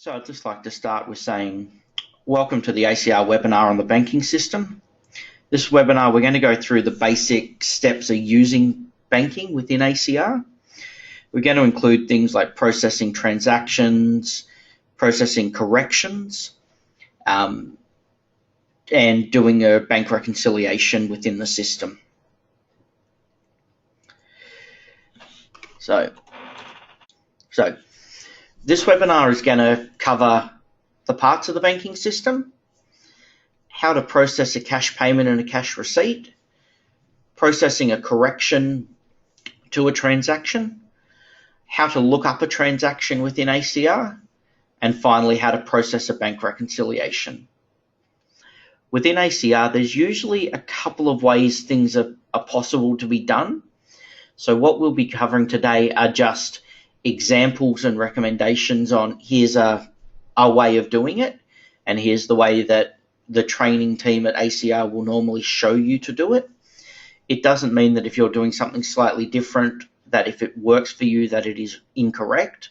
So I'd just like to start with saying welcome to the ACR webinar on the banking system. This webinar we're going to go through the basic steps of using banking within ACR. We're going to include things like processing transactions, processing corrections, and doing a bank reconciliation within the system. So this webinar is going to cover the parts of the banking system, how to process a cash payment and a cash receipt, processing a correction to a transaction, how to look up a transaction within ACR, and finally how to process a bank reconciliation. Within ACR, there's usually a couple of ways things are possible to be done. So what we'll be covering today are just examples and recommendations on here's a way of doing it, and here's the way that the training team at ACR will normally show you to do it. It doesn't mean that if you're doing something slightly different, that if it works for you, that it is incorrect.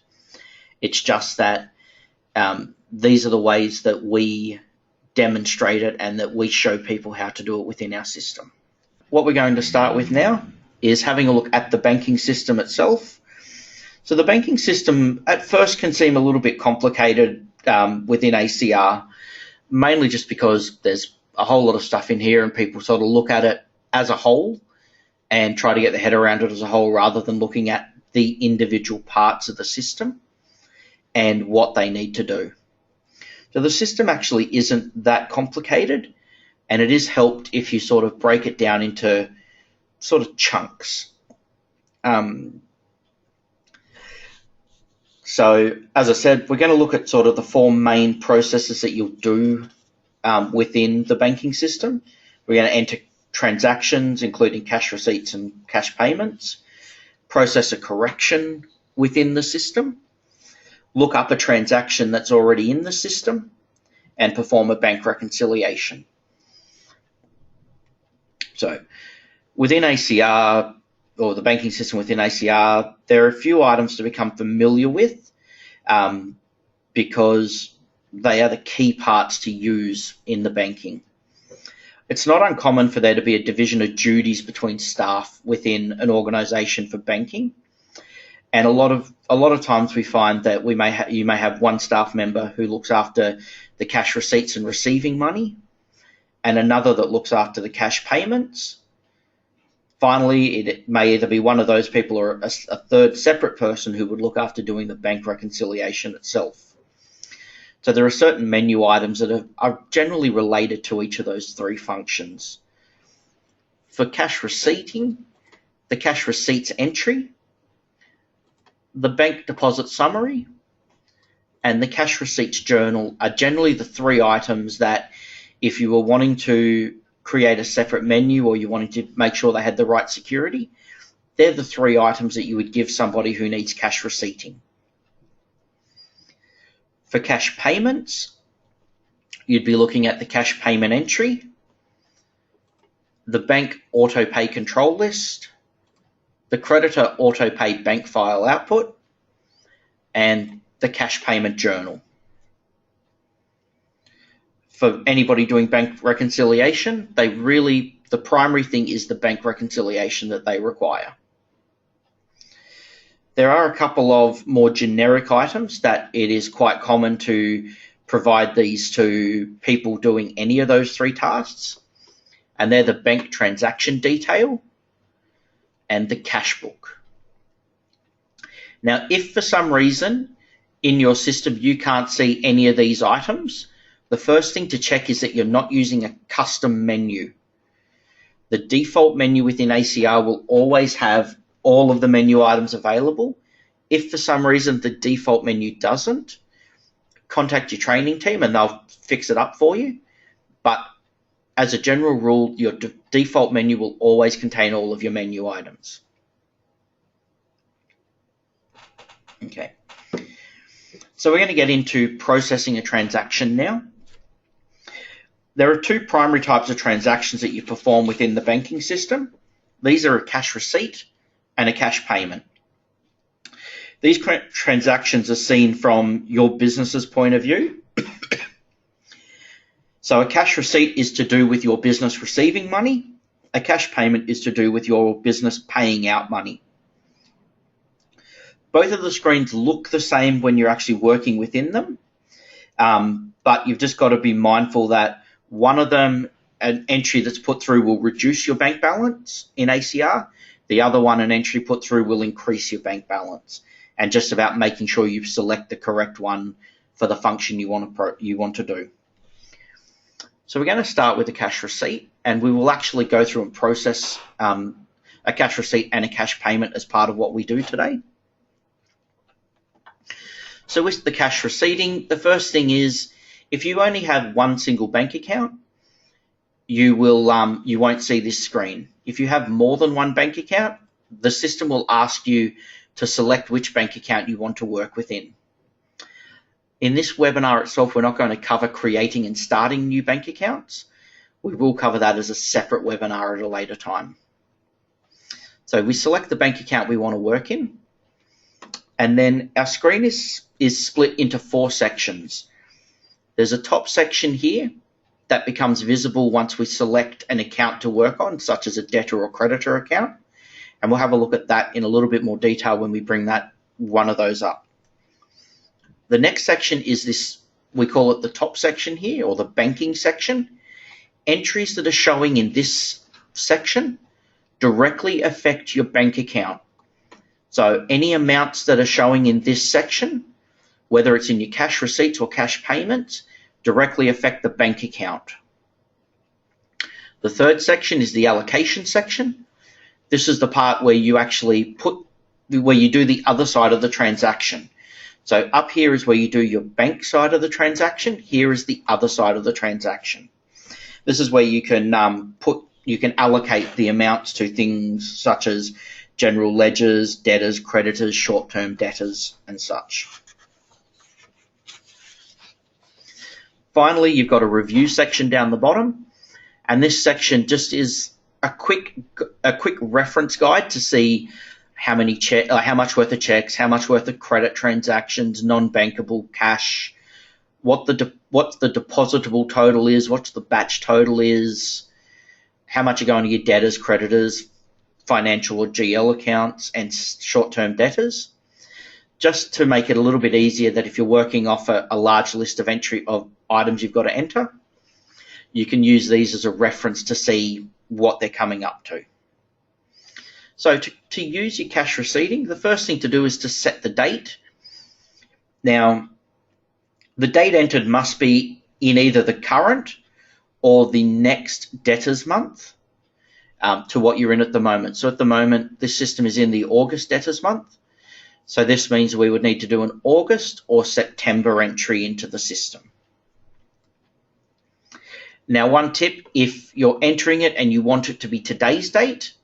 It's just that these are the ways that we demonstrate it and that we show people how to do it within our system. What we're going to start with now is having a look at the banking system itself. So the banking system at first can seem a little bit complicated within ACR, mainly just because there's a whole lot of stuff in here and people sort of look at it as a whole and try to get their head around it as a whole rather than looking at the individual parts of the system and what they need to do. So the system actually isn't that complicated, and it is helped if you sort of break it down into sort of chunks. So as I said, we're going to look at sort of the four main processes that you'll do within the banking system. We're going to enter transactions, including cash receipts and cash payments, process a correction within the system, look up a transaction that's already in the system, and perform a bank reconciliation. So within ACR, or the banking system within ACR, there are a few items to become familiar with because they are the key parts to use in the banking. It's not uncommon for there to be a division of duties between staff within an organisation for banking, and a lot of times we find that you may have one staff member who looks after the cash receipts and receiving money, and another that looks after the cash payments. Finally, it may either be one of those people or a third separate person who would look after doing the bank reconciliation itself. So there are certain menu items that are generally related to each of those three functions. For cash receipting, the cash receipts entry, the bank deposit summary, and the cash receipts journal are generally the three items that if you were wanting to create a separate menu or you wanted to make sure they had the right security, they're the three items that you would give somebody who needs cash receipting. For cash payments, you'd be looking at the cash payment entry, the bank auto pay control list, the creditor auto pay bank file output, and the cash payment journal. For anybody doing bank reconciliation, the primary thing is the bank reconciliation that they require. There are a couple of more generic items that it is quite common to provide these to people doing any of those three tasks, and they're the bank transaction detail and the cash book. Now, if for some reason in your system you can't see any of these items, the first thing to check is that you're not using a custom menu. The default menu within ACR will always have all of the menu items available. If for some reason the default menu doesn't, contact your training team and they'll fix it up for you. But as a general rule, your default menu will always contain all of your menu items. Okay. So we're going to get into processing a transaction now. There are two primary types of transactions that you perform within the banking system. These are a cash receipt and a cash payment. These transactions are seen from your business's point of view. So a cash receipt is to do with your business receiving money. A cash payment is to do with your business paying out money. Both of the screens look the same when you're actually working within them, but you've just got to be mindful that one of them, an entry that's put through, will reduce your bank balance in ACR. The other one, an entry put through, will increase your bank balance, and just about making sure you select the correct one for the function you want to do. So we're going to start with a cash receipt, and we will actually go through and process a cash receipt and a cash payment as part of what we do today. So with the cash receipting, the first thing is, if you only have one single bank account, you won't see this screen. If you have more than one bank account, the system will ask you to select which bank account you want to work within. In this webinar itself, we're not going to cover creating and starting new bank accounts. We will cover that as a separate webinar at a later time. So we select the bank account we want to work in, and then our screen is split into 4 sections. There's a top section here that becomes visible once we select an account to work on, such as a debtor or creditor account, and we'll have a look at that in a little bit more detail when we bring one of those up. The next section is this, we call it the top section here, or the banking section. Entries that are showing in this section directly affect your bank account. So any amounts that are showing in this section, whether it's in your cash receipts or cash payments, directly affect the bank account. The third section is the allocation section. This is the part where you actually where you do the other side of the transaction. So up here is where you do your bank side of the transaction. Here is the other side of the transaction. This is where you can allocate the amounts to things such as general ledgers, debtors, creditors, short-term debtors, and such. Finally, you've got a review section down the bottom, and this section just is a quick reference guide to see how much worth of checks, how much worth of credit transactions, non-bankable cash, what the depositable total is, what the batch total is, how much are going to your debtors, creditors, financial or GL accounts, and short-term debtors. Just to make it a little bit easier that if you're working off a large list of items you've got to enter, you can use these as a reference to see what they're coming up to. So to use your cash receipting, the first thing to do is to set the date. Now, the date entered must be in either the current or the next debtors month to what you're in at the moment. So at the moment, this system is in the August debtors month. So this means we would need to do an August or September entry into the system. Now, one tip, if you're entering it and you want it to be today's date,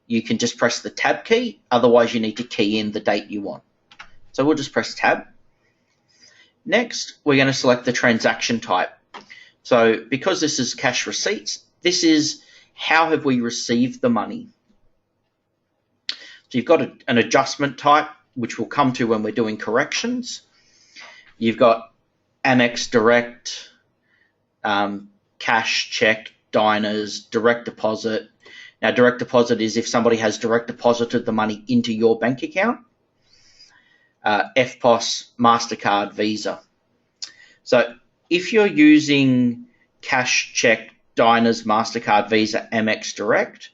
you can just press the tab key. Otherwise, you need to key in the date you want. So we'll just press tab. Next, we're going to select the transaction type. So because this is cash receipts, this is how have we received the money. So you've got an adjustment type, which we'll come to when we're doing corrections. You've got Amex Direct, cash, check, diners, direct deposit. Now, direct deposit is if somebody has direct deposited the money into your bank account. FPOS, MasterCard, Visa. So if you're using cash, check, diners, MasterCard, Visa, Amex Direct,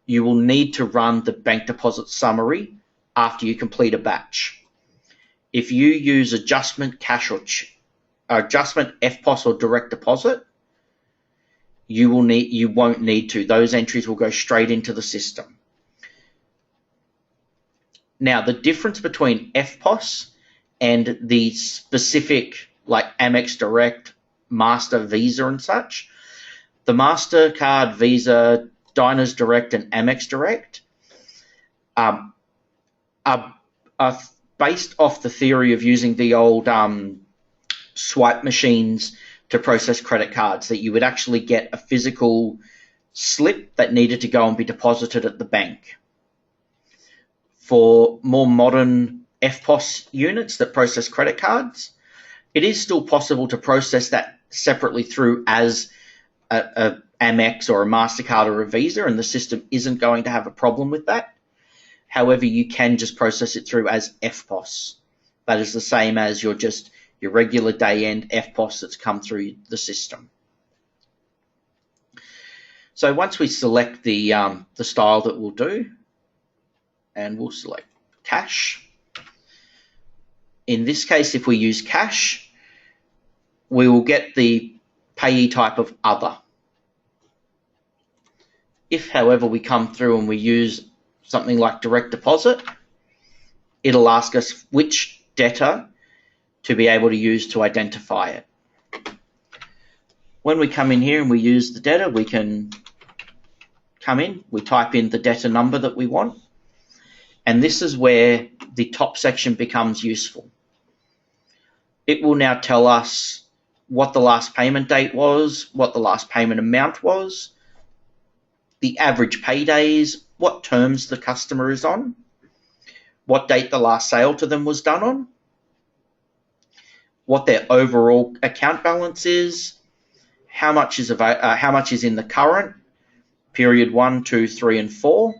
you will need to run the bank deposit summary after you complete a batch. If you use adjustment, cash or adjustment, FPOS or direct deposit, you won't need to. Those entries will go straight into the system. Now, the difference between FPOS and the specific, like Amex Direct, Master, Visa, and such, the MasterCard, Visa, Diners Direct, and Amex Direct are based off the theory of using the old swipe machines to process credit cards, that you would actually get a physical slip that needed to go and be deposited at the bank. For more modern FPOS units that process credit cards. It is still possible to process that separately through as a Amex or a MasterCard or a Visa, and the system isn't going to have a problem with that. However, you can just process it through as FPOS. That is the same as your regular day-end FPOS that's come through the system. So once we select the style that we'll do, and we'll select cash. In this case, if we use cash, we will get the payee type of other. If, however, we come through and we use something like direct deposit, it'll ask us which debtor to be able to use to identify it. When we come in here and we use the debtor, we can come in, we type in the debtor number that we want, and this is where the top section becomes useful. It will now tell us what the last payment date was, what the last payment amount was, the average pay days, what terms the customer is on, what date the last sale to them was done on, what their overall account balance is, how much is in the current, period 1, 2, 3, and 4,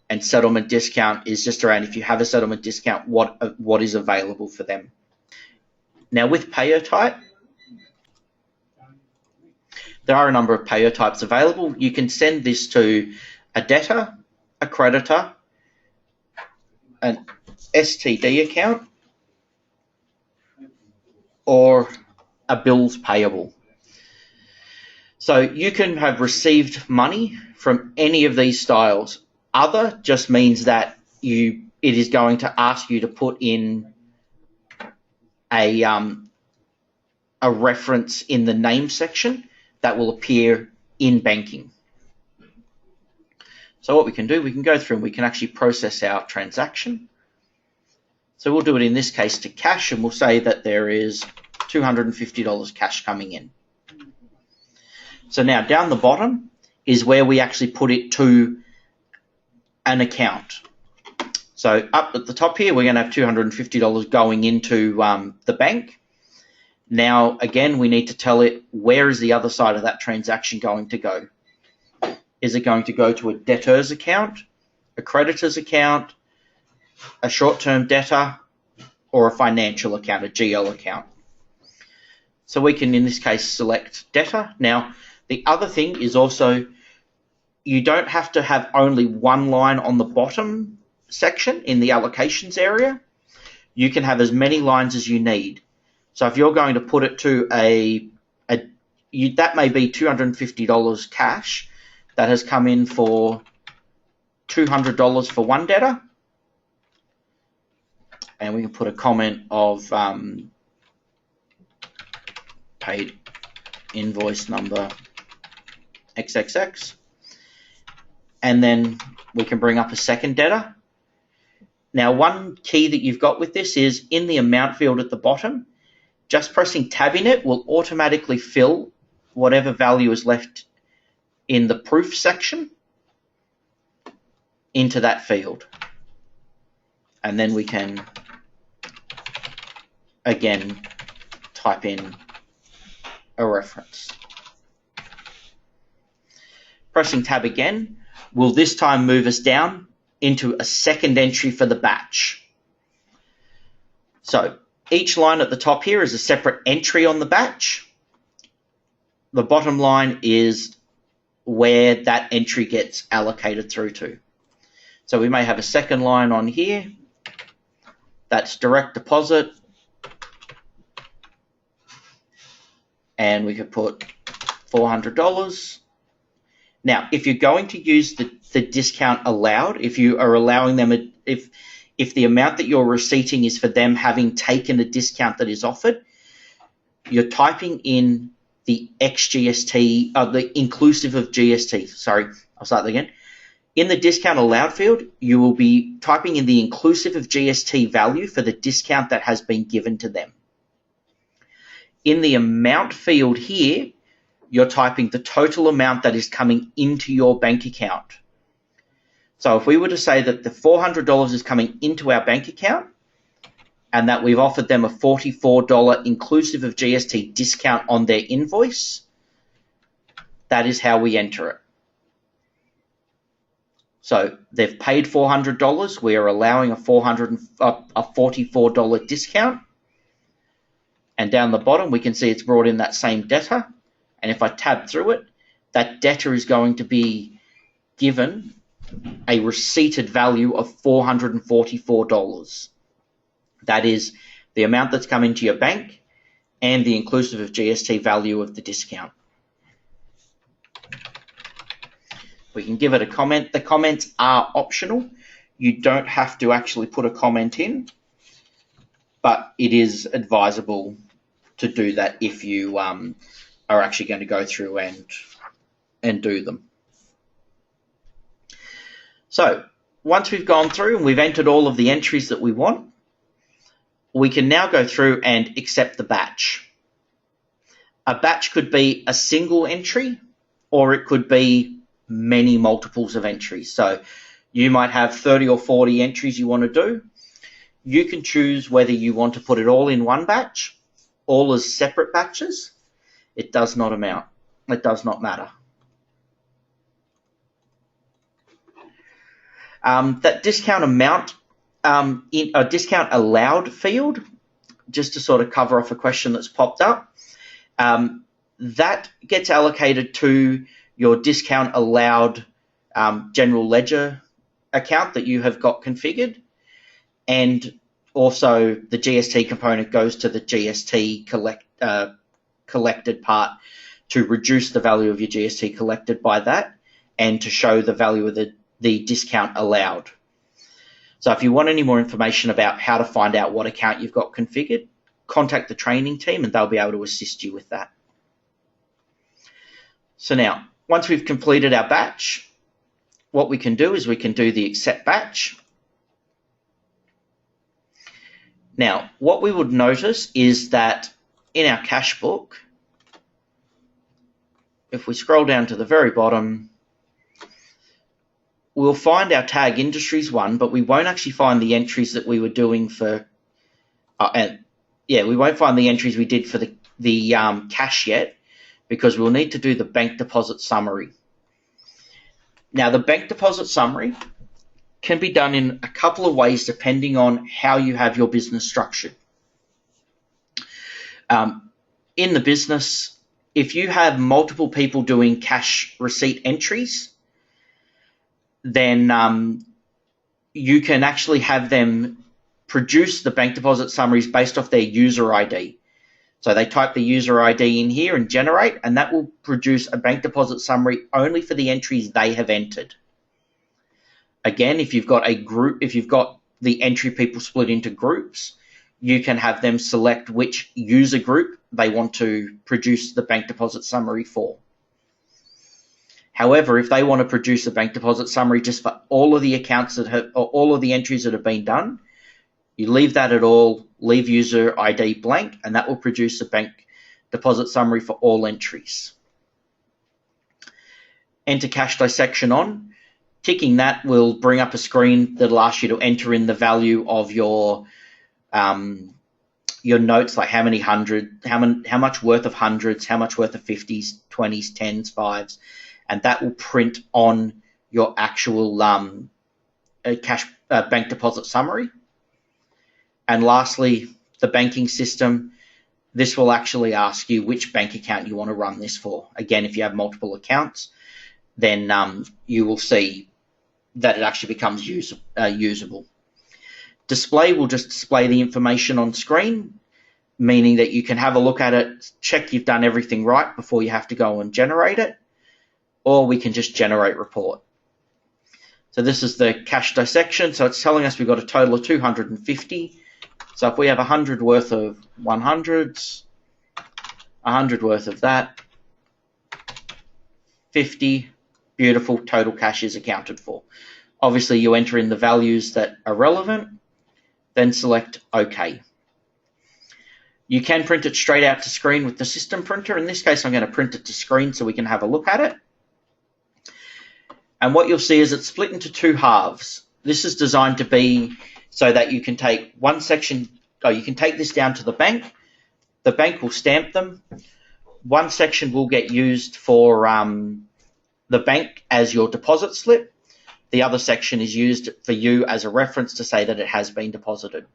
and settlement discount is just around, if you have a settlement discount, what is available for them. Now with payer type, there are a number of payer types available. You can send this to a debtor, a creditor, an STD account, or a bills payable. So you can have received money from any of these styles. Other just means that it is going to ask you to put in a reference in the name section that will appear in banking. So what we can do, we can go through and we can actually process our transaction. So we'll do it in this case to cash, and we'll say that there is $250 cash coming in. So now down the bottom is where we actually put it to an account. So up at the top here, we're going to have $250 going into the bank. Now, again, we need to tell it where is the other side of that transaction going to go. Is it going to go to a debtor's account, a creditor's account, a short-term debtor, or a financial account, a GL account? So we can, in this case, select debtor. Now, the other thing is also you don't have to have only one line on the bottom section in the allocations area. You can have as many lines as you need. So if you're going to put it to that may be $250 cash that has come in for $200 for one debtor, and we can put a comment of paid invoice number XXX, and then we can bring up a second debtor. Now, one key that you've got with this is in the amount field at the bottom, just pressing tab in it will automatically fill whatever value is left in the proof section into that field. And then we can, again, type in a reference. Pressing tab again will this time move us down into a second entry for the batch. So each line at the top here is a separate entry on the batch. The bottom line is where that entry gets allocated through to. So we may have a second line on here. That's direct deposit. And we could put $400. Now, if you're going to use the discount allowed, if you are allowing them, if the amount that you're receipting is for them having taken a discount that is offered, you're typing in the XGST, the inclusive of GST. Sorry, I'll start that again. In the discount allowed field, you will be typing in the inclusive of GST value for the discount that has been given to them. In the amount field here, you're typing the total amount that is coming into your bank account. So if we were to say that the $400 is coming into our bank account, and that we've offered them a $44 inclusive of GST discount on their invoice, that is how we enter it. So they've paid $400. We are allowing a $44 discount. And down the bottom, we can see it's brought in that same debtor. And if I tab through it, that debtor is going to be given a receipted value of $444. That is the amount that's come into your bank and the inclusive of GST value of the discount. We can give it a comment. The comments are optional. You don't have to actually put a comment in, but it is advisable to do that if you are actually going to go through and do them. So once we've gone through and we've entered all of the entries that we want, we can now go through and accept the batch. A batch could be a single entry, or it could be many multiples of entries. So you might have 30 or 40 entries you want to do. You can choose whether you want to put it all in one batch, all as separate batches. It does not matter. That discount amount in a discount allowed field, just to sort of cover off a question that's popped up, that gets allocated to your discount allowed general ledger account that you have got configured, and also the GST component goes to the GST collected part to reduce the value of your GST collected by that and to show the value of the discount allowed. So if you want any more information about how to find out what account you've got configured, contact the training team and they'll be able to assist you with that. So now, once we've completed our batch, what we can do is we can do the accept batch. Now, what we would notice is that in our cash book, if we scroll down to the very bottom, we'll find our tag industries one, but we won't actually find the entries that we were doing for, we won't find the entries we did for the cash yet, because we'll need to do the bank deposit summary. Now, the bank deposit summary can be done in a couple of ways depending on how you have your business structured. In the business, if you have multiple people doing cash receipt entries, then you can actually have them produce the bank deposit summaries based off their user ID. So they type the user ID in here and generate, and that will produce a bank deposit summary only for the entries they have entered. Again, if you've got a group, if you've got the entry people split into groups, you can have them select which user group they want to produce the bank deposit summary for. However, if they want to produce a bank deposit summary just for all of the accounts that have, or all of the entries that have been done, you leave that at all, leave user ID blank, and that will produce a bank deposit summary for all entries. Enter cash dissection on. Ticking that will bring up a screen that'll ask you to enter in the value of your notes, like how many hundred, how much worth of hundreds, how much worth of 50s, 20s, 10s, 5s, and that will print on your actual cash bank deposit summary. And lastly, the banking system. This will actually ask you which bank account you want to run this for. Again, if you have multiple accounts, then you will see that it actually becomes usable. Display will just display the information on screen, meaning that you can have a look at it, check you've done everything right before you have to go and generate it, or we can just generate report. So this is the cash dissection. So it's telling us we've got a total of 250. So if we have 100 worth of 100s, 100 worth of that, 50, beautiful, total cash is accounted for. Obviously, you enter in the values that are relevant, then select OK. You can print it straight out to screen with the system printer. In this case, I'm going to print it to screen so we can have a look at it. And what you'll see is it's split into two halves. This is designed to be so that you can take one section you can take this down to the bank. The bank will stamp them. One section will get used for the bank as your deposit slip. The other section is used for you as a reference to say that it has been deposited.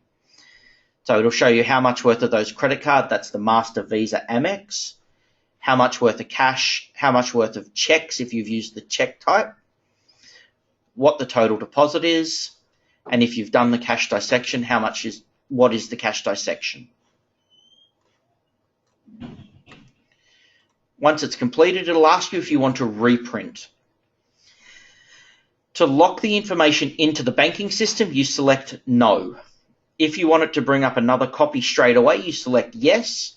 So it'll show you how much worth of those credit card, that's the Master, Visa, Amex, how much worth of cash, how much worth of checks if you've used the check type, what the total deposit is, and if you've done the cash dissection, what is the cash dissection. Once it's completed, it'll ask you if you want to reprint. To lock the information into the banking system, you select no. If you want it to bring up another copy straight away, you select yes.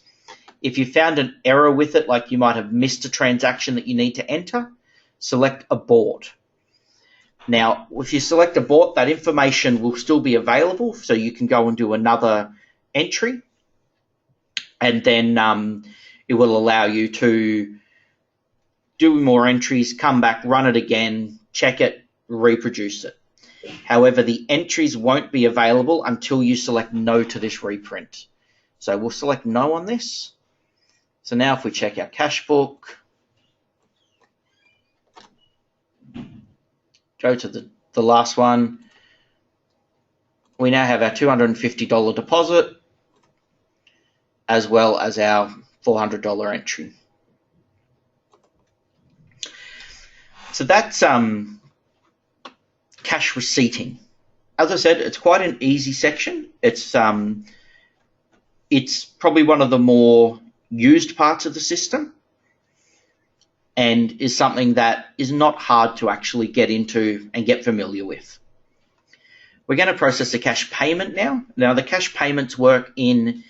If you found an error with it, like you might have missed a transaction that you need to enter, select abort. Now, if you select abort, that information will still be available, so you can go and do another entry, and then it will allow you to do more entries, come back, run it again, check it, reproduce it. However, the entries won't be available until you select no to this reprint. So we'll select no on this. So now if we check our cash book, go to the last one, we now have our $250 deposit as well as our $400 entry. So that's cash receipting. As I said, it's quite an easy section. It's probably one of the more used parts of the system and is something that is not hard to actually get into and get familiar with. We're going to process a cash payment now. Now, the cash payments work in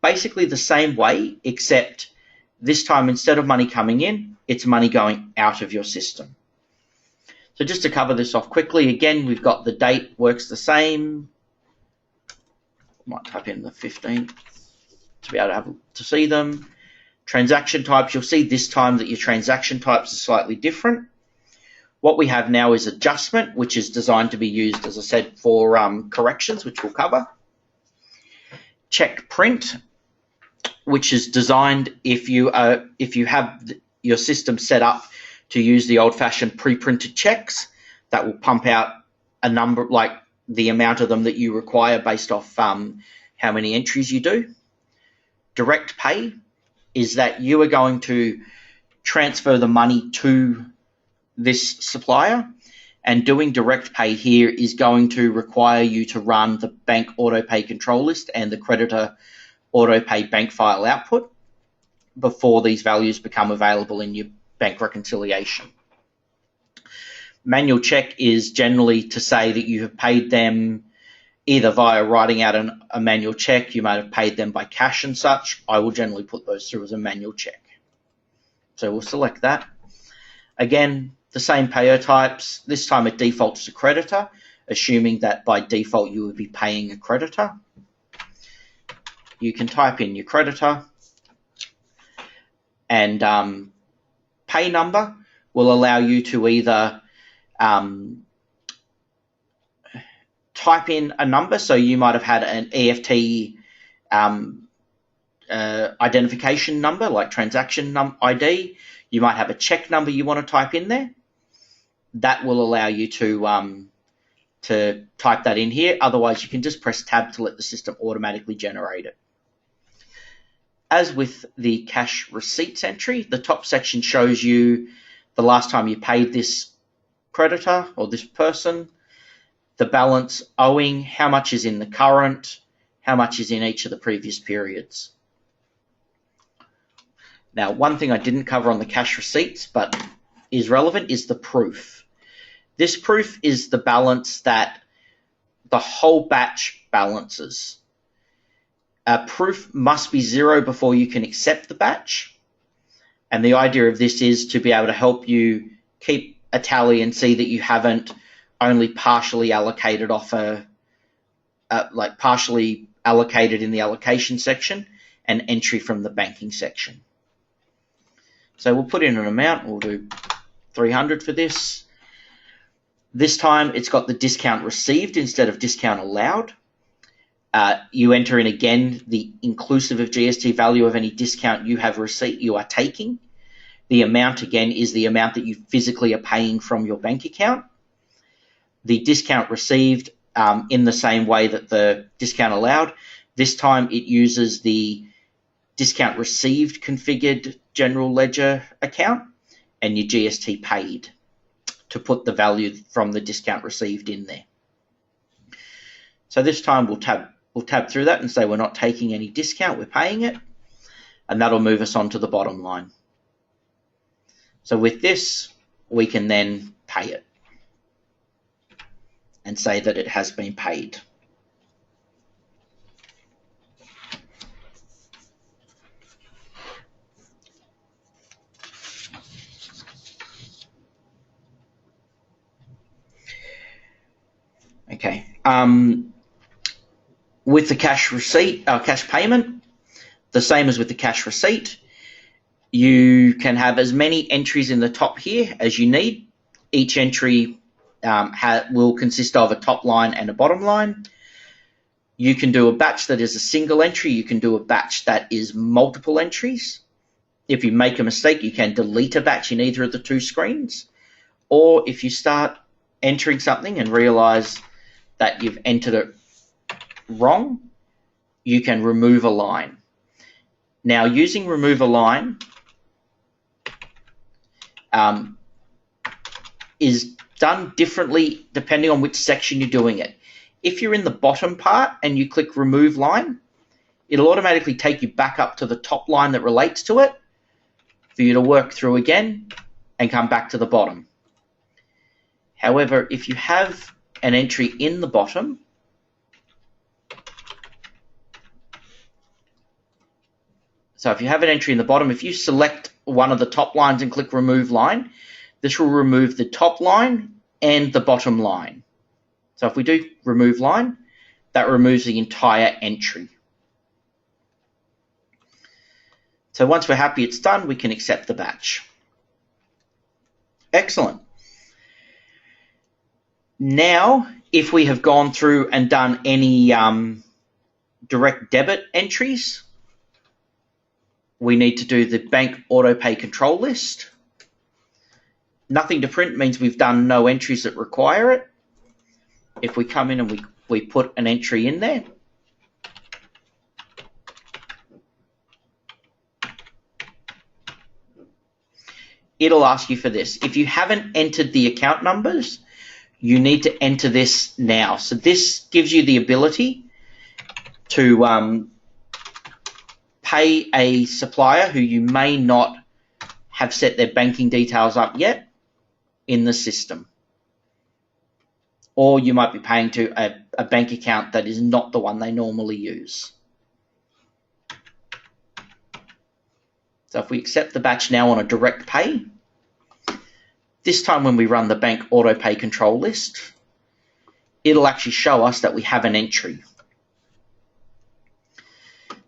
basically the same way, except this time instead of money coming in, it's money going out of your system. So just to cover this off quickly, again, we've got the date works the same. Might type in the 15th to be able to see them. Transaction types, you'll see this time that your transaction types are slightly different. What we have now is adjustment, which is designed to be used, as I said, for corrections, which we'll cover. Check print, which is designed if you have your system set up to use the old-fashioned pre-printed checks that will pump out a number, like the amount of them that you require based off how many entries you do. Direct pay is that you are going to transfer the money to this supplier, and doing direct pay here is going to require you to run the bank auto pay control list and the creditor auto pay bank file output before these values become available in your bank reconciliation. Manual check is generally to say that you have paid them either via writing out a manual check, you might have paid them by cash and such. I will generally put those through as a manual check. So we'll select that. Again, the same payer types. This time it defaults to creditor, assuming that by default you would be paying a creditor. You can type in your creditor, and pay number will allow you to either type in a number, so you might have had an EFT identification number, like transaction ID. You might have a check number you want to type in there. That will allow you to type that in here. Otherwise, you can just press tab to let the system automatically generate it. As with the cash receipts entry, the top section shows you the last time you paid this creditor or this person, the balance owing, how much is in the current, how much is in each of the previous periods. Now, one thing I didn't cover on the cash receipts but is relevant is the proof. This proof is the balance that the whole batch balances. Proof must be 0 before you can accept the batch. And the idea of this is to be able to help you keep a tally and see that you haven't only partially allocated off partially allocated in the allocation section and entry from the banking section. So we'll put in an amount. We'll do 300 for this. This time it's got the discount received instead of discount allowed. You enter in again the inclusive of GST value of any discount you are taking. The amount again is the amount that you physically are paying from your bank account. The discount received in the same way that the discount allowed. This time it uses the discount received configured general ledger account and your GST paid to put the value from the discount received in there. So this time we'll tab through that and say we're not taking any discount, we're paying it, and that'll move us on to the bottom line. So with this, we can then pay it and say that it has been paid. Okay. With the cash payment, the same as with the cash receipt, you can have as many entries in the top here as you need. Each entry will consist of a top line and a bottom line. You can do a batch that is a single entry. You can do a batch that is multiple entries. If you make a mistake, you can delete a batch in either of the two screens. Or if you start entering something and realize that you've entered it wrong, you can remove a line. Now, using remove a line is done differently depending on which section you're doing it. If you're in the bottom part and you click remove line, it'll automatically take you back up to the top line that relates to it for you to work through again and come back to the bottom. However, if you have an entry in the bottom, so if you have an entry in the bottom, if you select one of the top lines and click remove line, this will remove the top line and the bottom line. So if we do remove line, that removes the entire entry. So once we're happy it's done, we can accept the batch. Excellent. Now, if we have gone through and done any direct debit entries, we need to do the bank auto pay control list. Nothing to print means we've done no entries that require it. If we come in and we put an entry in there, it'll ask you for this. If you haven't entered the account numbers, you need to enter this now. So this gives you the ability to pay a supplier who you may not have set their banking details up yet in the system. Or you might be paying to a bank account that is not the one they normally use. So if we accept the batch now on a direct pay, this time when we run the bank auto pay control list, it'll actually show us that we have an entry.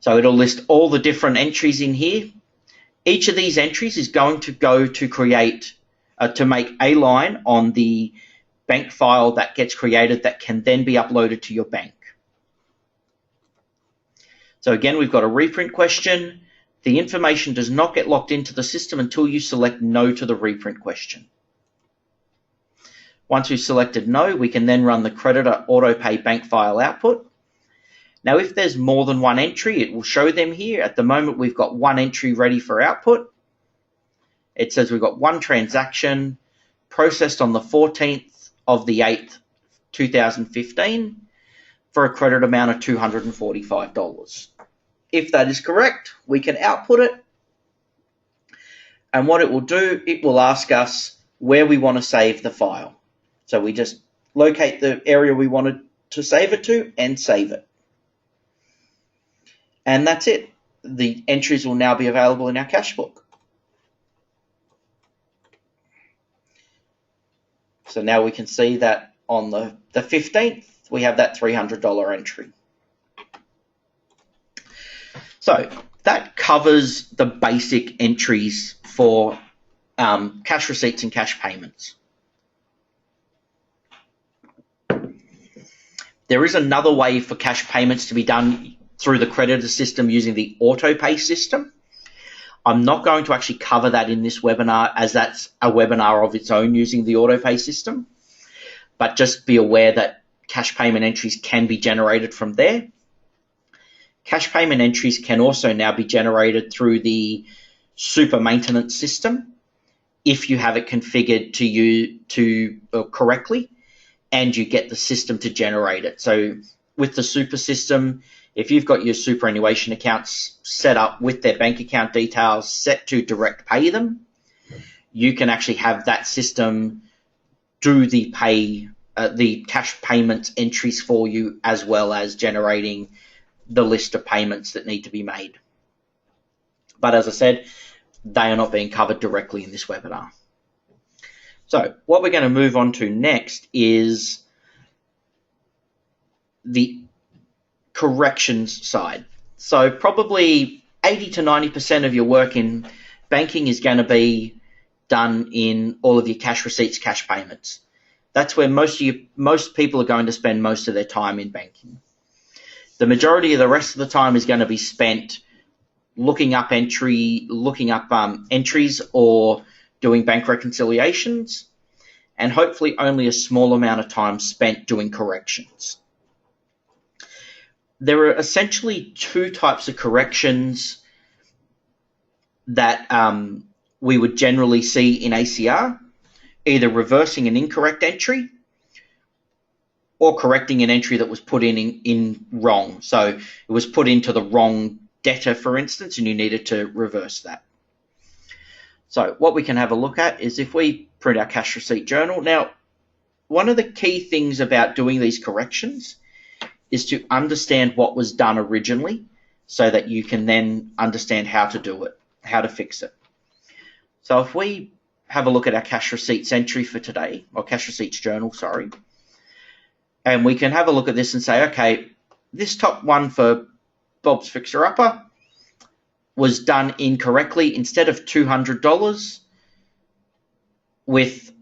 So it'll list all the different entries in here. Each of these entries is going to go to create, to make a line on the bank file that gets created that can then be uploaded to your bank. So again, we've got a reprint question. The information does not get locked into the system until you select no to the reprint question. Once we've selected no, we can then run the creditor auto pay bank file output. Now, if there's more than one entry, it will show them here. At the moment, we've got one entry ready for output. It says we've got one transaction processed on the 14th of the 8th, 2015 for a credit amount of $245. If that is correct, we can output it. And what it will do, it will ask us where we want to save the file. So we just locate the area we wanted to save it to and save it. And that's it. The entries will now be available in our cash book. So now we can see that on the 15th, we have that $300 entry. So that covers the basic entries for cash receipts and cash payments. There is another way for cash payments to be done through the creditor system using the auto pay system. I'm not going to actually cover that in this webinar, as that's a webinar of its own using the auto pay system. But just be aware that cash payment entries can be generated from there. Cash payment entries can also now be generated through the super maintenance system if you have it configured correctly and you get the system to generate it. So with the super system, if you've got your superannuation accounts set up with their bank account details set to direct pay them, you can actually have that system do the cash payments entries for you, as well as generating the list of payments that need to be made. But as I said, they are not being covered directly in this webinar. So what we're going to move on to next is the corrections side. So probably 80 to 90% of your work in banking is going to be done in all of your cash receipts, cash payments. That's where most people are going to spend most of their time in banking. The majority of the rest of the time is going to be spent looking up entries or doing bank reconciliations, and hopefully only a small amount of time spent doing corrections. There are essentially two types of corrections that we would generally see in ACR, either reversing an incorrect entry or correcting an entry that was put in wrong. So it was put into the wrong debtor, for instance, and you needed to reverse that. So what we can have a look at is if we print our cash receipt journal. Now, one of the key things about doing these corrections is to understand what was done originally so that you can then understand how to do it, how to fix it. So if we have a look at our cash receipts entry for today, or cash receipts journal, sorry, and we can have a look at this and say, okay, this top one for Bob's Fixer Upper was done incorrectly. Instead of $200 with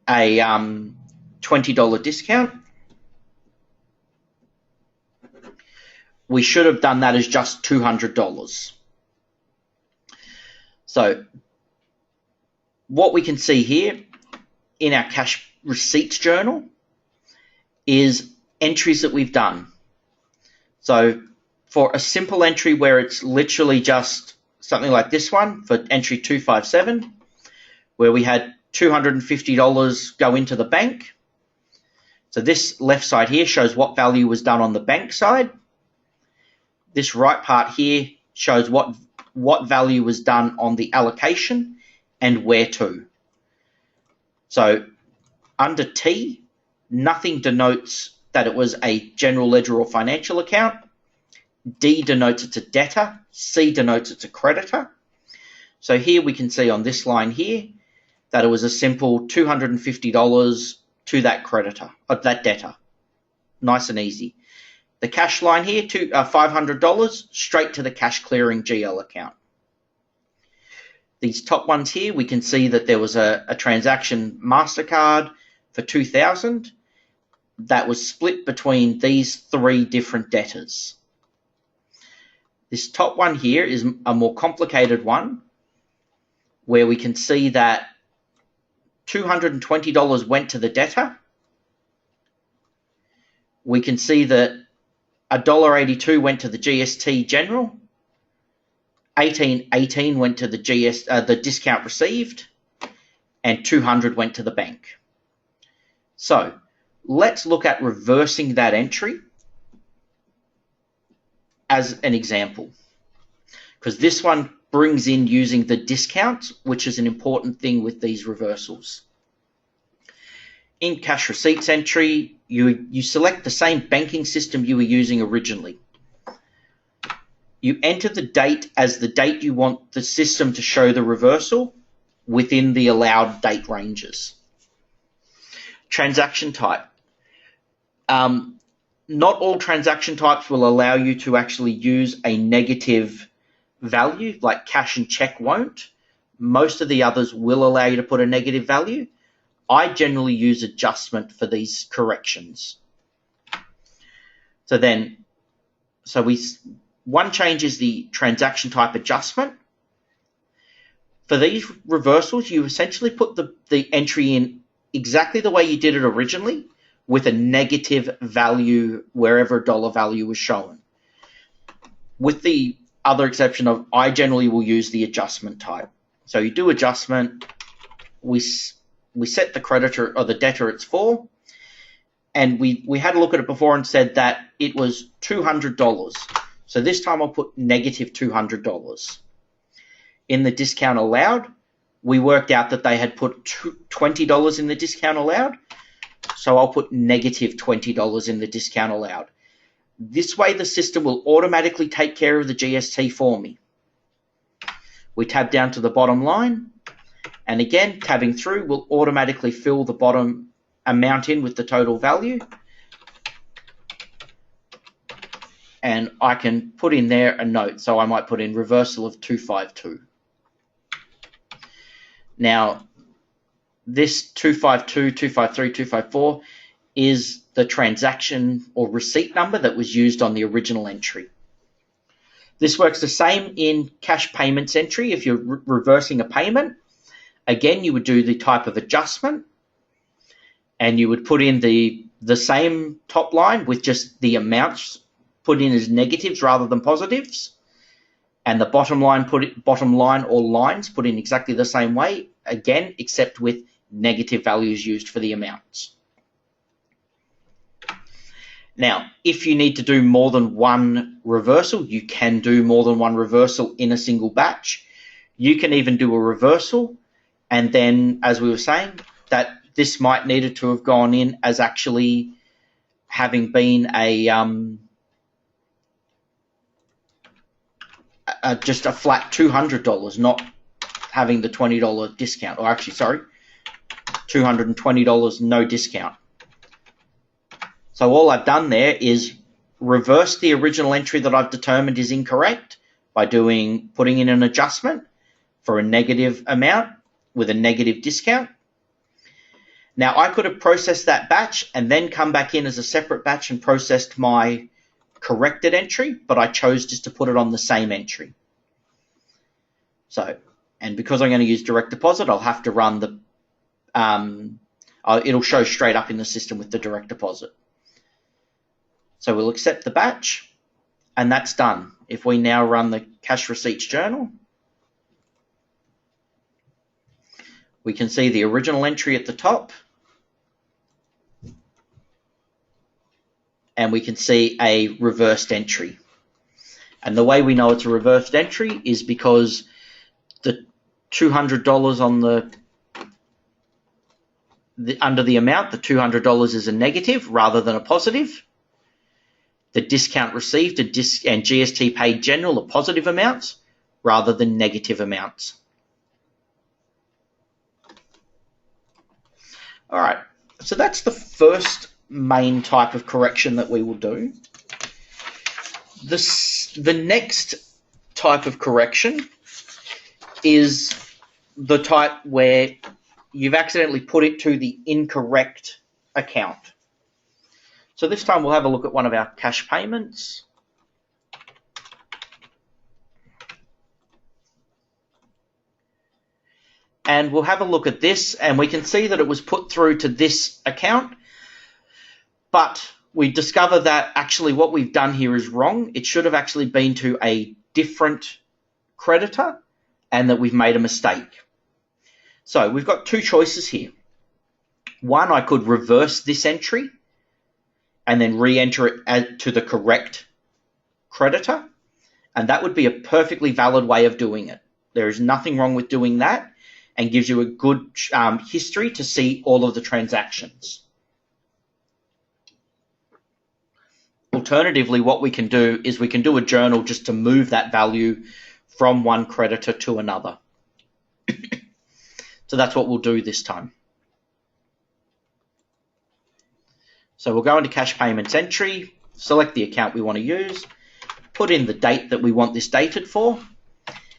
a $20 discount, we should have done that as just $200. So what we can see here in our cash receipts journal is entries that we've done. So for a simple entry where it's literally just something like this one, for entry 257, where we had $250 go into the bank. So this left side here shows what value was done on the bank side. This right part here shows what value was done on the allocation and where to. So under T, nothing denotes that it was a general ledger or financial account. D denotes it's a debtor. C denotes it's a creditor. So here we can see on this line here that it was a simple $250 to that creditor, that debtor. Nice and easy. The cash line here, $500 straight to the cash clearing GL account. These top ones here, we can see that there was a transaction MasterCard for $2,000 that was split between these three different debtors. This top one here is a more complicated one where we can see that $220 went to the debtor. We can see that $1.82 went to the GST General. $18.18 went to the discount received, and $200 went to the bank. So let's look at reversing that entry as an example, because this one brings in using the discount, which is an important thing with these reversals. In cash receipts entry, you select the same banking system you were using originally. You enter the date as the date you want the system to show the reversal within the allowed date ranges. Transaction type. Not all transaction types will allow you to actually use a negative value, like cash and check won't. Most of the others will allow you to put a negative value. I generally use adjustment for these corrections. One change is the transaction type adjustment. For these reversals, you essentially put the entry in exactly the way you did it originally, with a negative value wherever a dollar value was shown. With the other exception of, I generally will use the adjustment type. So you do adjustment, we set the creditor or the debtor it's for, and we had a look at it before and said that it was $200. So this time I'll put negative $200. In the discount allowed, we worked out that they had put $20 in the discount allowed, so I'll put negative $20 in the discount allowed. This way the system will automatically take care of the GST for me. We tab down to the bottom line, and again, tabbing through will automatically fill the bottom amount in with the total value. And I can put in there a note, so I might put in reversal of 252. Now, this 252, 253, 254 is the transaction or receipt number that was used on the original entry. This works the same in cash payments entry. If you're reversing a payment, again, you would do the type of adjustment, and you would put in the same top line with just the amounts put in as negatives rather than positives, and the bottom line or lines put in exactly the same way, again, except with negative values used for the amounts. Now, if you need to do more than one reversal, you can do more than one reversal in a single batch. You can even do a reversal, and then, as we were saying, that this might needed to have gone in as actually having been just a flat $200, not having the $20 discount, or actually, sorry, $220 no discount. So all I've done there is reverse the original entry that I've determined is incorrect by putting in an adjustment for a negative amount with a negative discount. Now, I could have processed that batch and then come back in as a separate batch and processed my corrected entry, but I chose just to put it on the same entry. So, and because I'm going to use direct deposit, I'll have to run it'll show straight up in the system with the direct deposit. So we'll accept the batch, and that's done. If we now run the cash receipts journal, we can see the original entry at the top, and we can see a reversed entry. And the way we know it's a reversed entry is because the $200 on under the amount, the $200 is a negative rather than a positive. The discount received and GST paid general are positive amounts rather than negative amounts. All right, so that's the first main type of correction that we will do. The next type of correction is the type where you've accidentally put it to the incorrect account. So this time we'll have a look at one of our cash payments. And we'll have a look at this, and we can see that it was put through to this account, but we discover that actually what we've done here is wrong. It should have actually been to a different creditor, and that we've made a mistake. So we've got two choices here. One, I could reverse this entry and then re-enter it to the correct creditor, and that would be a perfectly valid way of doing it. There is nothing wrong with doing that, and gives you a good history to see all of the transactions. Alternatively, what we can do is we can do a journal just to move that value from one creditor to another. So that's what we'll do this time. So we'll go into cash payments entry, select the account we want to use, put in the date that we want this dated for,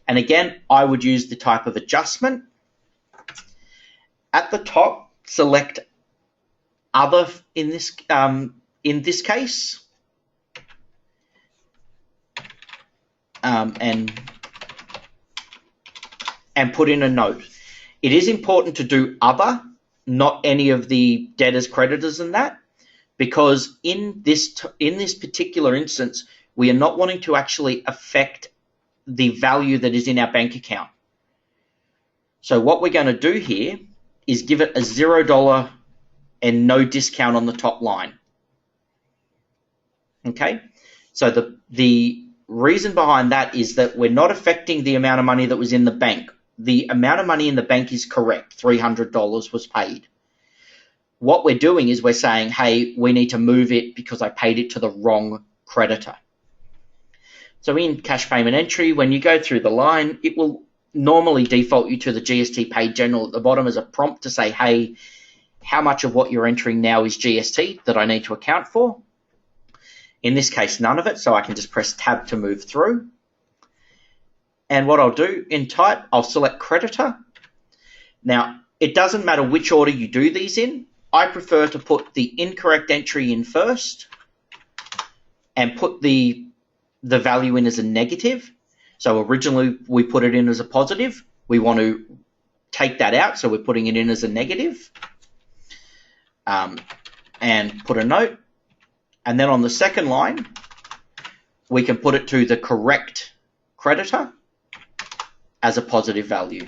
and again, I would use the type of adjustment. At the top, select other in this case, and put in a note. It is important to do other, not any of the debtors, creditors, and that, because in this particular instance, we are not wanting to actually affect the value that is in our bank account. So what we're going to do here is give it a $0 and no discount on the top line. Okay, so the reason behind that is that we're not affecting the amount of money that was in the bank. The amount of money in the bank is correct. $300 was paid. What we're doing is we're saying, hey, we need to move it because I paid it to the wrong creditor. So in cash payment entry, when you go through the line, it will normally default you to the GST paid general at the bottom as a prompt to say, hey, how much of what you're entering now is GST that I need to account for? In this case, none of it, so I can just press tab to move through. And what I'll do in type, I'll select creditor. Now, it doesn't matter which order you do these in. I prefer to put the incorrect entry in first and put the value in as a negative. So originally we put it in as a positive. We want to take that out, so we're putting it in as a negative. And put a note. And then on the second line, we can put it to the correct creditor as a positive value.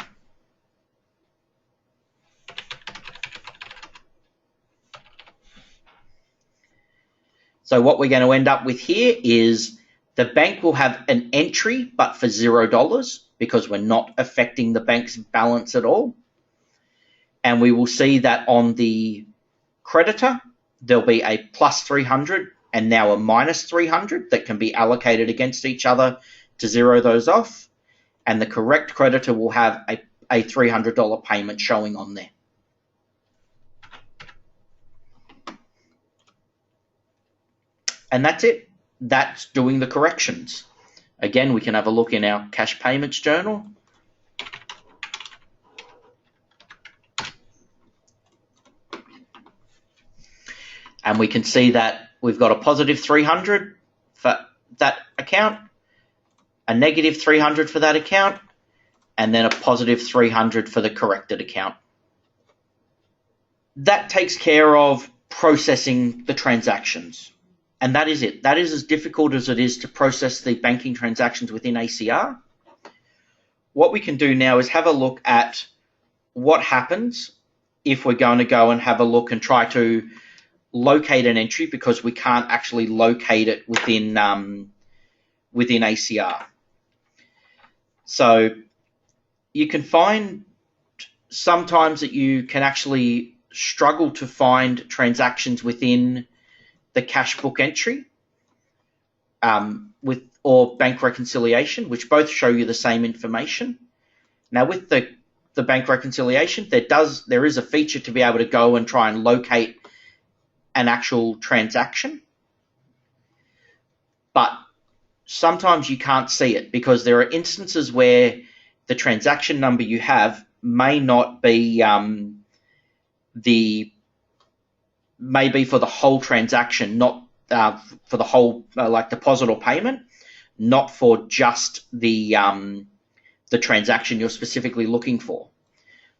So what we're going to end up with here is the bank will have an entry, but for $0, because we're not affecting the bank's balance at all. And we will see that on the creditor, there'll be a plus 300 and now a minus 300 that can be allocated against each other to zero those off. And the correct creditor will have a $300 payment showing on there. And that's it. That's doing the corrections. Again, we can have a look in our cash payments journal. And we can see that we've got a positive 300 for that account, a negative 300 for that account, and then a positive 300 for the corrected account. That takes care of processing the transactions. And that is it. That is as difficult as it is to process the banking transactions within ACR. What we can do now is have a look at what happens if we're going to go and have a look and try to locate an entry because we can't actually locate it within ACR. So you can find sometimes that you can actually struggle to find transactions within the cash book entry or bank reconciliation, which both show you the same information. Now with the bank reconciliation, there is a feature to be able to go and try and locate an actual transaction, but sometimes you can't see it because there are instances where the transaction number you have may not be maybe for the whole transaction, not for the whole like deposit or payment, not for just the transaction you're specifically looking for.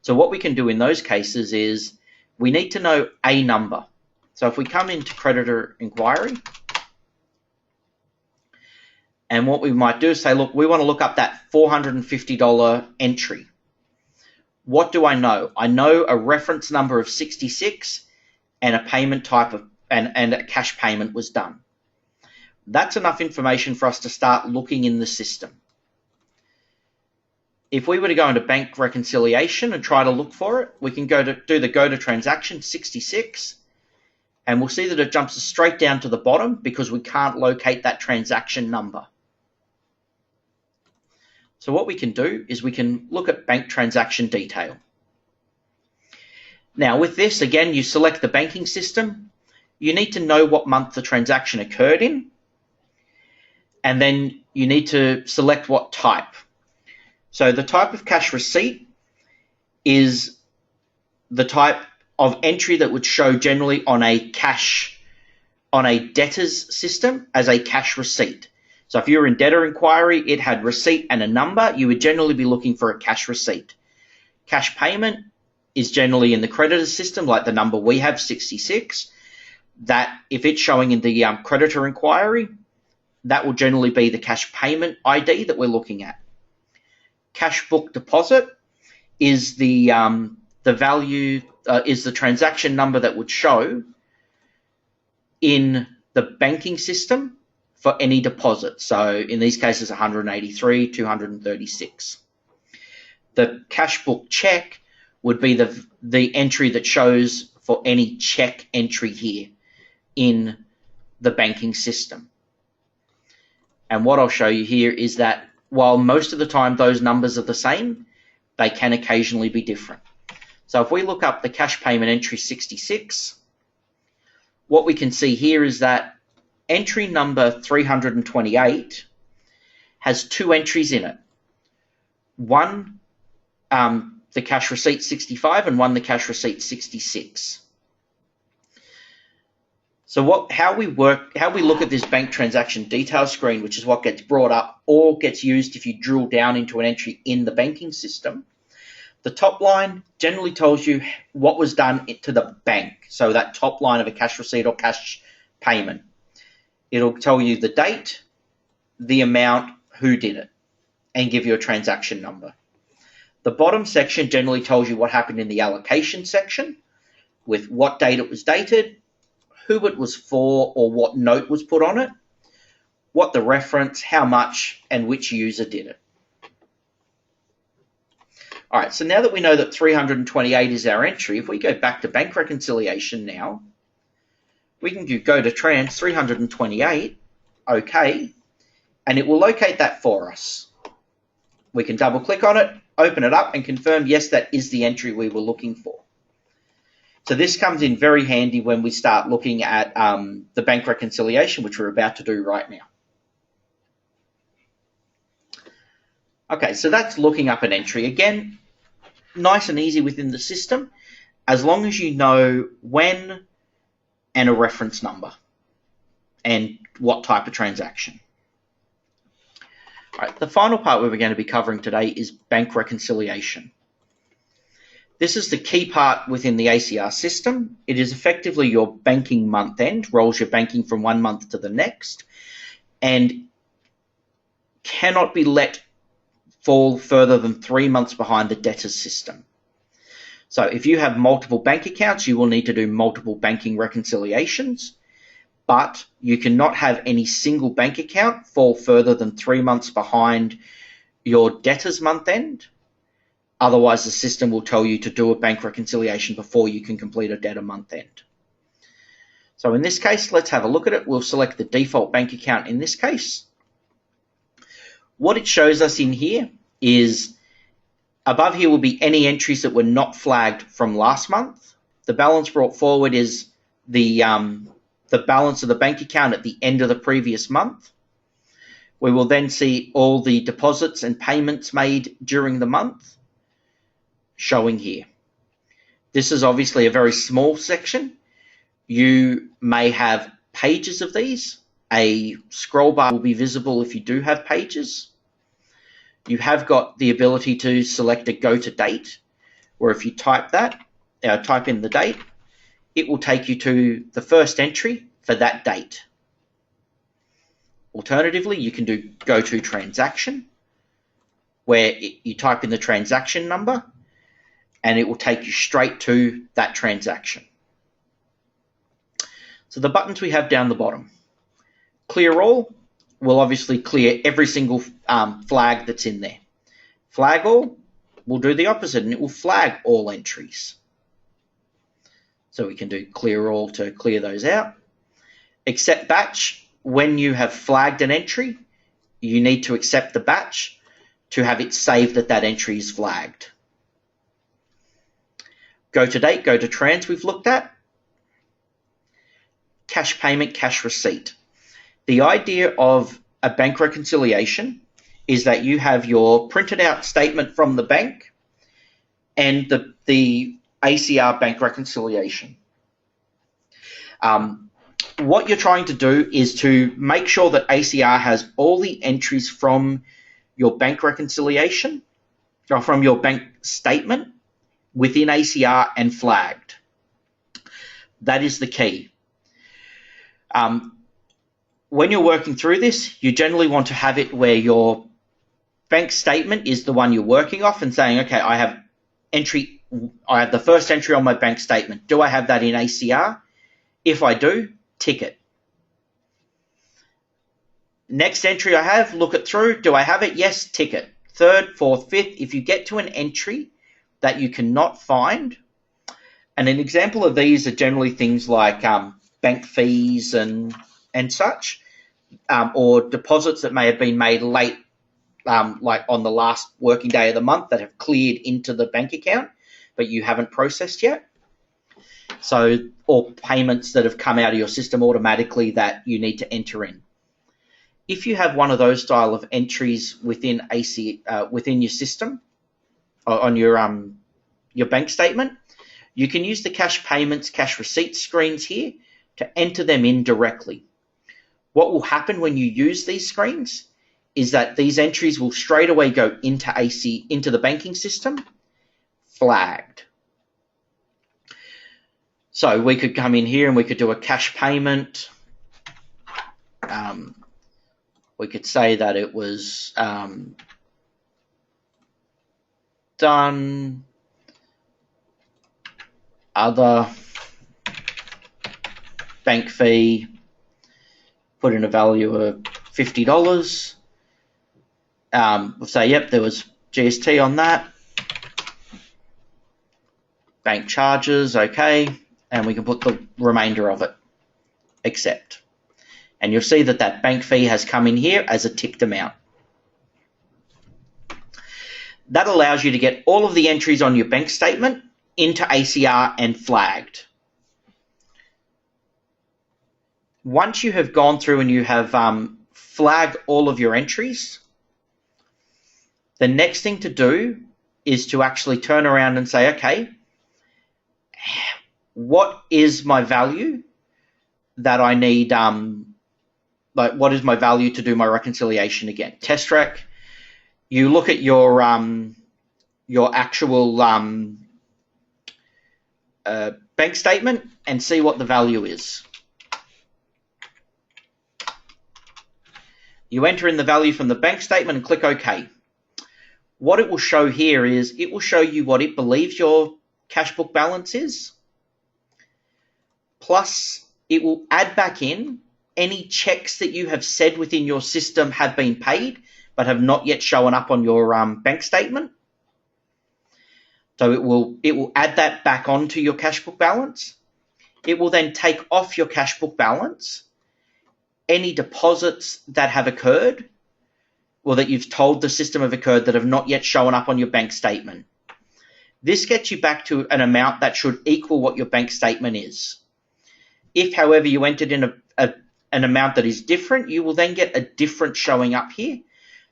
So what we can do in those cases is we need to know a number. So if we come into creditor inquiry, and what we might do is say, look, we want to look up that $450 entry. What do I know? I know a reference number of 66 and a payment type of and a cash payment was done. That's enough information for us to start looking in the system. If we were to go into bank reconciliation and try to look for it, we can go to transaction 66, and we'll see that it jumps us straight down to the bottom because we can't locate that transaction number. So what we can do is we can look at bank transaction detail. Now with this, again, you select the banking system. You need to know what month the transaction occurred in, and then you need to select what type. So the type of cash receipt is the type of entry that would show generally on a debtors system as a cash receipt. So if you're in debtor inquiry, it had receipt and a number, you would generally be looking for a cash receipt. Cash payment is generally in the creditor system, like the number we have, 66. That if it's showing in the creditor inquiry, that will generally be the cash payment ID that we're looking at. Cash book deposit is the value, is the transaction number that would show in the banking system for any deposit. So in these cases, 183, 236. The cash book check would be the entry that shows for any check entry here in the banking system. And what I'll show you here is that while most of the time those numbers are the same, they can occasionally be different. So if we look up the cash payment entry 66, what we can see here is that entry number 328 has two entries in it. One, the cash receipt 65, and one, the cash receipt 66. So how we look at this bank transaction detail screen, which is what gets brought up or gets used if you drill down into an entry in the banking system, the top line generally tells you what was done to the bank. So that top line of a cash receipt or cash payment. It'll tell you the date, the amount, who did it, and give you a transaction number. The bottom section generally tells you what happened in the allocation section, with what date it was dated, who it was for or what note was put on it, what the reference, how much, and which user did it. All right, so now that we know that 328 is our entry, if we go back to bank reconciliation now, we can go to trans 328, OK, and it will locate that for us. We can double click on it, open it up, and confirm, yes, that is the entry we were looking for. So this comes in very handy when we start looking at the bank reconciliation, which we're about to do right now. Okay, so that's looking up an entry. Again, nice and easy within the system, as long as you know when and a reference number and what type of transaction. All right, the final part we're going to be covering today is bank reconciliation. This is the key part within the ACR system. It is effectively your banking month end, rolls your banking from one month to the next, and cannot be let fall further than 3 months behind the debtors system. So if you have multiple bank accounts, you will need to do multiple banking reconciliations, but you cannot have any single bank account fall further than 3 months behind your debtors month end. Otherwise, the system will tell you to do a bank reconciliation before you can complete a debtor month end. So in this case, let's have a look at it. We'll select the default bank account in this case. What it shows us in here is above here will be any entries that were not flagged from last month. The balance brought forward is the balance of the bank account at the end of the previous month. We will then see all the deposits and payments made during the month showing here. This is obviously a very small section. You may have pages of these. A scroll bar will be visible if you do have pages. You have got the ability to select a go to date, where if you type in the date, it will take you to the first entry for that date. Alternatively, you can do go to transaction, where you type in the transaction number and it will take you straight to that transaction. So the buttons we have down the bottom. Clear all will obviously clear every single flag that's in there. Flag all will do the opposite, and it will flag all entries. So we can do clear all to clear those out. Accept batch, when you have flagged an entry, you need to accept the batch to have it saved that that entry is flagged. Go to date, go to trans we've looked at. Cash payment, cash receipt. The idea of a bank reconciliation is that you have your printed out statement from the bank and the ACR Bank Reconciliation. what you're trying to do is to make sure that ACR has all the entries from your bank reconciliation or from your bank statement within ACR and flagged. That is the key. When you're working through this, you generally want to have it where your bank statement is the one you're working off and saying, okay, I have the first entry on my bank statement. Do I have that in ACR? If I do, tick it. Next entry I have, look it through. Do I have it? Yes, tick it. Third, fourth, fifth. If you get to an entry that you cannot find, and an example of these are generally things like bank fees and such, or deposits that may have been made late, like on the last working day of the month that have cleared into the bank account, but you haven't processed yet. So, or payments that have come out of your system automatically that you need to enter in. If you have one of those style of entries within within your system, or on your bank statement, you can use the cash payments, cash receipts screens here to enter them in directly. What will happen when you use these screens is that these entries will straight away go into into the banking system, flagged. So we could come in here and we could do a cash payment. We could say that it was done, other, bank fee, put in a value of $50. We'll say, yep, there was GST on that. Bank charges, okay, and we can put the remainder of it, accept. And you'll see that that bank fee has come in here as a ticked amount. That allows you to get all of the entries on your bank statement into ACR and flagged. Once you have gone through and you have flagged all of your entries, the next thing to do is to actually turn around and say, okay, what is my value that I need, like what is my value to do my reconciliation again? Test track, you look at your actual bank statement and see what the value is. You enter in the value from the bank statement and click OK. What it will show here is it will show you what it believes your cash book balance is, plus it will add back in any checks that you have said within your system have been paid but have not yet shown up on your bank statement. So it will add that back onto your cash book balance. It will then take off your cash book balance any deposits that have occurred or that you've told the system have occurred that have not yet shown up on your bank statement. This gets you back to an amount that should equal what your bank statement is. If, however, you entered in an amount that is different, you will then get a different showing up here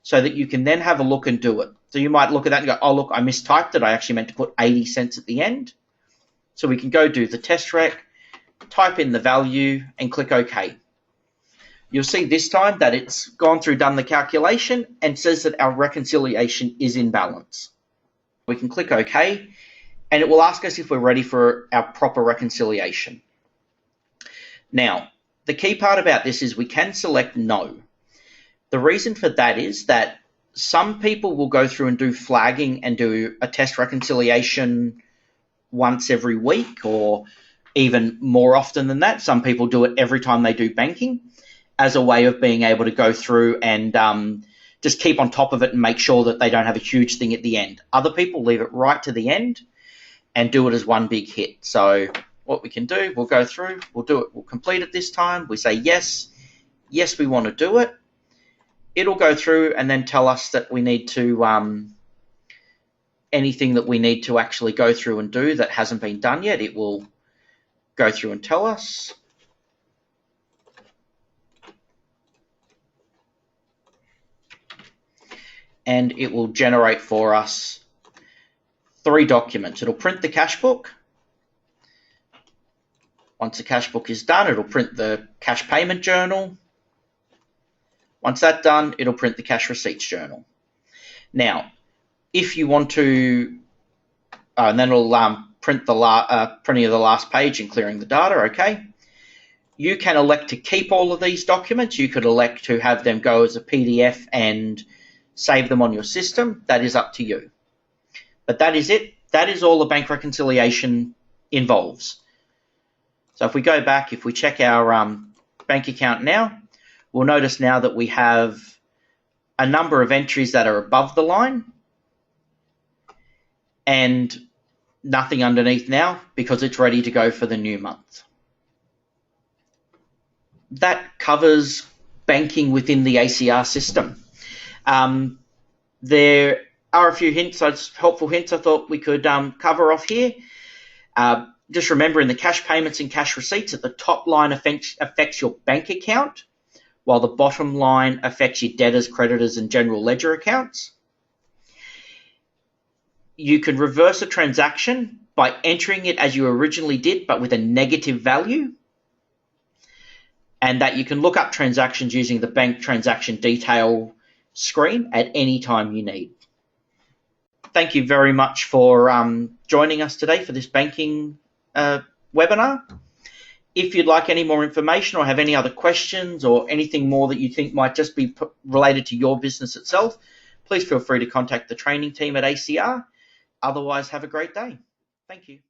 so that you can then have a look and do it. So you might look at that and go, oh, look, I mistyped it. I actually meant to put 80 cents at the end. So we can go do the test rec, type in the value, and click OK. You'll see this time that it's gone through, done the calculation, and says that our reconciliation is in balance. We can click OK, and it will ask us if we're ready for our proper reconciliation. Now, the key part about this is we can select no. The reason for that is that some people will go through and do flagging and do a test reconciliation once every week or even more often than that. Some people do it every time they do banking as a way of being able to go through and just keep on top of it and make sure that they don't have a huge thing at the end. Other people leave it right to the end and do it as one big hit. So what we can do, we'll go through, we'll do it, we'll complete it this time. We say yes, yes, we want to do it. It'll go through and then tell us that we need to, anything that we need to actually go through and do that hasn't been done yet, it will go through and tell us. And it will generate for us 3 documents. It'll print the cash book, Once the cash book is done, it'll print the cash payment journal. Once that's done, it'll print the cash receipts journal. Now, if you want to, and then it'll print printing of the last page and clearing the data, okay. You can elect to keep all of these documents. You could elect to have them go as a PDF and save them on your system. That is up to you. But that is it. That is all the bank reconciliation involves. So if we go back, if we check our bank account now, we'll notice now that we have a number of entries that are above the line and nothing underneath now because it's ready to go for the new month. That covers banking within the ACR system. There are a few hints, helpful hints I thought we could cover off here. Just remember, in the cash payments and cash receipts, at the top line affects your bank account, while the bottom line affects your debtors, creditors, and general ledger accounts. You can reverse a transaction by entering it as you originally did, but with a negative value. And that you can look up transactions using the bank transaction detail screen at any time you need. Thank you very much for joining us today for this banking webinar. If you'd like any more information or have any other questions or anything more that you think might just be related to your business itself, please feel free to contact the training team at ACR. Otherwise, have a great day. Thank you.